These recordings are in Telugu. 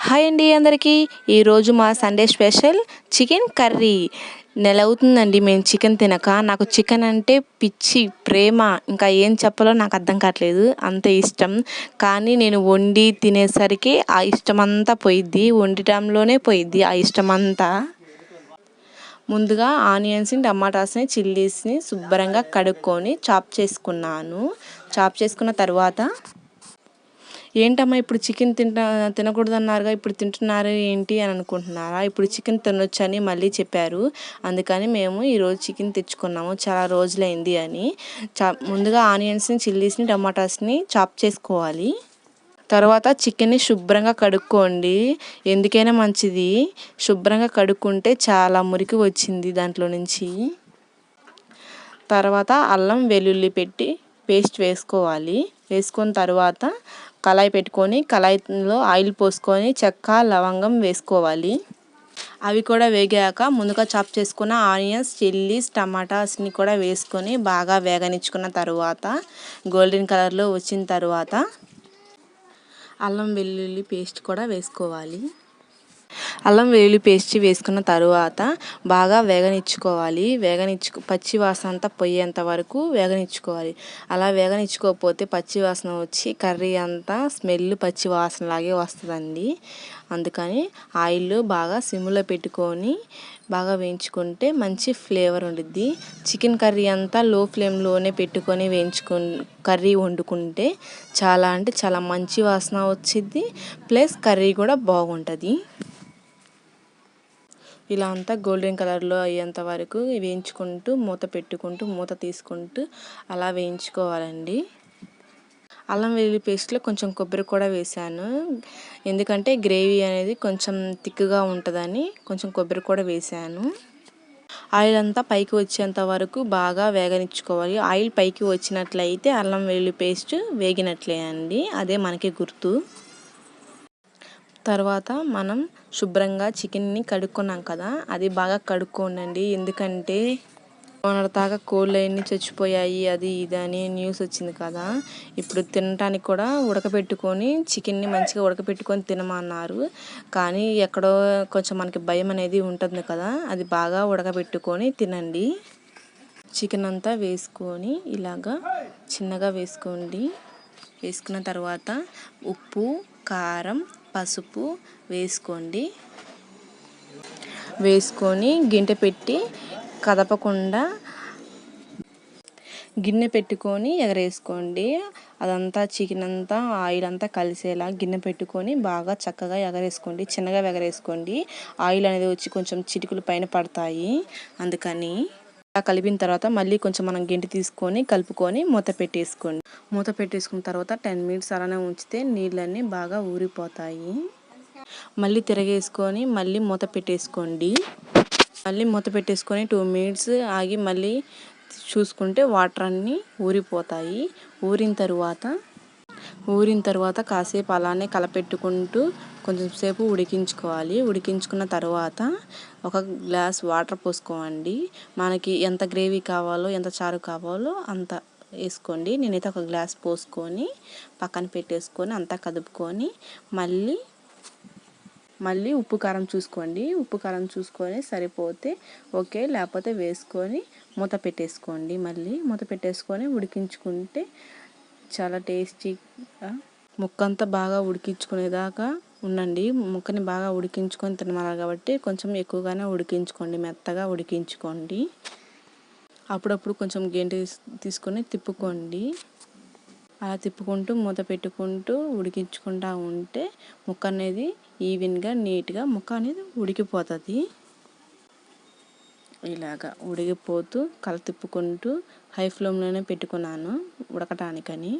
హాయ్ అండి అందరికీ. ఈరోజు మా సండే స్పెషల్ చికెన్ కర్రీ. నెల అవుతుందండి మేము చికెన్ తినక. నాకు చికెన్ అంటే పిచ్చి ప్రేమ, ఇంకా ఏం చెప్పాలో నాకు అర్థం కావట్లేదు, అంత ఇష్టం. కానీ నేను వండి తినేసరికి ఆ ఇష్టం అంతా పోయిద్ది, వండటంలోనే పోయిద్ది ఆ ఇష్టం అంతా. ముందుగా ఆనియన్స్ని, టమాటాస్ని, చిల్లీస్ని శుభ్రంగా కడుక్కొని చాప్ చేసుకున్నాను. చాప్ చేసుకున్న తర్వాత, ఏంటమ్మా ఇప్పుడు చికెన్ తినకూడదు అన్నారుగా, ఇప్పుడు తింటున్నారు ఏంటి అని అనుకుంటున్నారా? ఇప్పుడు చికెన్ తినొచ్చని మళ్ళీ చెప్పారు, అందుకని మేము ఈరోజు చికెన్ తెచ్చుకున్నాము, చాలా రోజులైంది అని. ముందుగా ఆనియన్స్ని, చిల్లీస్ని, టమాటాస్ని చాప్ చేసుకోవాలి. తర్వాత చికెన్ని శుభ్రంగా కడుక్కోండి, ఎందుకైనా మంచిది. శుభ్రంగా కడుక్కుంటే చాలా మురికి వచ్చింది దాంట్లో నుంచి. తర్వాత అల్లం వెల్లుల్లి పెట్టి పేస్ట్ వేసుకోవాలి. వేసుకున్న తర్వాత కళాయి పెట్టుకొని, కళాయిలో ఆయిల్ పోసుకొని చెక్క, లవంగం వేసుకోవాలి. అవి కూడా వేగాక ముందుగా చాప్ చేసుకున్న ఆనియన్స్, చిల్లీస్, టమాటాస్ని కూడా వేసుకొని బాగా వేగనిచ్చుకున్న తర్వాత, గోల్డెన్ కలర్లో వచ్చిన తర్వాత అల్లం వెల్లుల్లి పేస్ట్ కూడా వేసుకోవాలి. అల్లం వెల్లుల్లి పేస్ట్ వేసుకున్న తర్వాత బాగా వేగనిచ్చుకోవాలి. పచ్చి వాసన అంతా పోయేంత వరకు వేగనిచ్చుకోవాలి. అలా వేగనిచ్చుకోకపోతే పచ్చి వాసన వచ్చి కర్రీ అంతా స్మెల్ పచ్చి వాసనలాగే వస్తుందండి. అందుకని ఆయిల్ బాగా సిమ్లో పెట్టుకొని బాగా వేయించుకుంటే మంచి ఫ్లేవర్ ఉండిద్ది. చికెన్ కర్రీ అంతా లో ఫ్లేమ్లోనే పెట్టుకొని కర్రీ వండుకుంటే చాలా అంటే చాలా మంచి వాసన వచ్చిద్ది, ప్లస్ కర్రీ కూడా బాగుంటుంది. ఇలా అంతా గోల్డెన్ కలర్లో అయ్యేంత వరకు వేయించుకుంటూ మూత తీసుకుంటూ అలా వేయించుకోవాలండి. అల్లం వెల్లుల్లి పేస్ట్లో కొంచెం కొబ్బరి కూడా వేసాను, ఎందుకంటే గ్రేవీ అనేది కొంచెం థిక్గా ఉంటుందని కొంచెం కొబ్బరి కూడా వేసాను. ఆయిల్ అంతా పైకి వచ్చేంత వరకు బాగా వేగనిచ్చుకోవాలి. ఆయిల్ పైకి వచ్చినట్లయితే అల్లం వెల్లుల్లి పేస్ట్ వేగినట్లే అండి, అదే మనకి గుర్తు. తర్వాత మనం శుభ్రంగా చికెన్ని కడుక్కున్నాం కదా, అది బాగా కడుక్కోండి. ఎందుకంటే మొన్నటిదాకా కోళ్ళు అన్నీ చచ్చిపోయాయి, అది ఇది అని న్యూస్ వచ్చింది కదా. ఇప్పుడు తినటానికి కూడా చికెన్ని మంచిగా ఉడకపెట్టుకొని తినమన్నారు. కానీ ఎక్కడో కొంచెం మనకి భయం అనేది ఉంటుంది కదా, అది బాగా ఉడకబెట్టుకొని తినండి. చికెన్ అంతా వేసుకొని ఇలాగా చిన్నగా వేసుకోండి. వేసుకున్న తర్వాత ఉప్పు, కారం, పసుపు వేసుకోండి. వేసుకొని గిన్నె పెట్టుకొని ఎగరేసుకోండి. అదంతా చికెన్ అంతా ఆయిల్ అంతా కలిసేలా గిన్నె పెట్టుకొని బాగా చక్కగా ఎగరేసుకోండి. చిన్నగా ఎగరేసుకోండి, ఆయిల్ అనేది వచ్చి కొంచెం చిటికులు పైన పడతాయి. అందుకని కలిపిన తర్వాత మళ్ళీ కొంచెం మనం గెంటి తీసుకొని కలుపుకొని మూత పెట్టేసుకున్న తర్వాత 10 minutes అలానే ఉంచితే నీళ్ళన్నీ బాగా ఊరిపోతాయి. మళ్ళీ తిరగేసుకొని మళ్ళీ మూత పెట్టేసుకోండి. 2 minutes ఆగి మళ్ళీ చూసుకుంటే వాటర్ అన్నీ ఊరిపోతాయి. ఊరిన తర్వాత కాసేపు అలానే కలపెట్టుకుంటూ కొంచెం సేపు ఉడికించుకోవాలి. ఉడికించుకున్న తర్వాత ఒక గ్లాస్ వాటర్ పోసుకోండి. మనకి ఎంత గ్రేవీ కావాలో, ఎంత చారు కావాలో అంత వేసుకోండి. నేనైతే ఒక గ్లాస్ పోసుకొని పక్కన పెట్టేసుకొని అంతా కదుపుకొని మళ్ళీ ఉప్పు కారం చూసుకొని సరిపోతే ఓకే, లేకపోతే వేసుకొని మూత పెట్టేసుకోండి. మళ్ళీ మూత పెట్టేసుకొని ఉడికించుకుంటే చాలా టేస్టీగా. ముక్కంతా బాగా ఉడికించుకునేదాకా ఉండండి. ముక్కని బాగా ఉడికించుకొని తినమన్నారు కాబట్టి కొంచెం ఎక్కువగానే ఉడికించుకోండి, మెత్తగా ఉడికించుకోండి. అప్పుడప్పుడు కొంచెం గెంటి తీసుకొని తిప్పుకోండి. అలా తిప్పుకుంటూ మూత పెట్టుకుంటూ ఉడికించుకుంటూ ఉంటే ముక్క అనేది ఈవెన్గా నీట్గా ముక్క అనేది ఉడికిపోతుంది. ఇలాగా ఉడికిపోతూ తిప్పుకుంటూ హై ఫ్లేమ్లోనే పెట్టుకున్నాను ఉడకటానికని.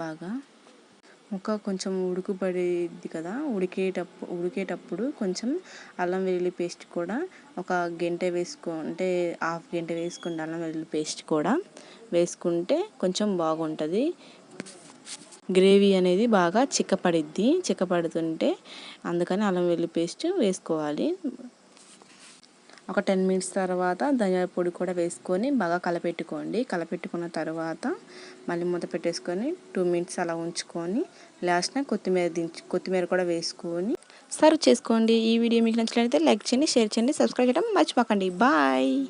బాగా ముక్క కొంచెం ఉడుకుపడిద్ది కదా, ఉడికేటప్పుడు కొంచెం అల్లం వెల్లుల్లి పేస్ట్ కూడా ఒక గంట వేసుకుంటే హాఫ్ గంట వేసుకోండి. అల్లం వెల్లుల్లి పేస్ట్ కూడా వేసుకుంటే కొంచెం బాగుంటుంది. గ్రేవీ అనేది బాగా చిక్కపడుతుంటే అందుకని అల్లం వెల్లుల్లి పేస్ట్ వేసుకోవాలి. ఒక 10 minutes తర్వాత ధనియాల పొడి కూడా వేసుకొని బాగా కలపెట్టుకున్న తర్వాత మళ్ళీ మూత పెట్టేసుకొని 2 minutes అలా ఉంచుకొని లాస్ట్న కొత్తిమీర కూడా వేసుకొని సర్వ్ చేసుకోండి. ఈ వీడియో మీకు నచ్చినట్లయితే లైక్ చేయండి, షేర్ చేయండి, సబ్స్క్రైబ్ చేయడం మర్చిపోకండి. బాయ్.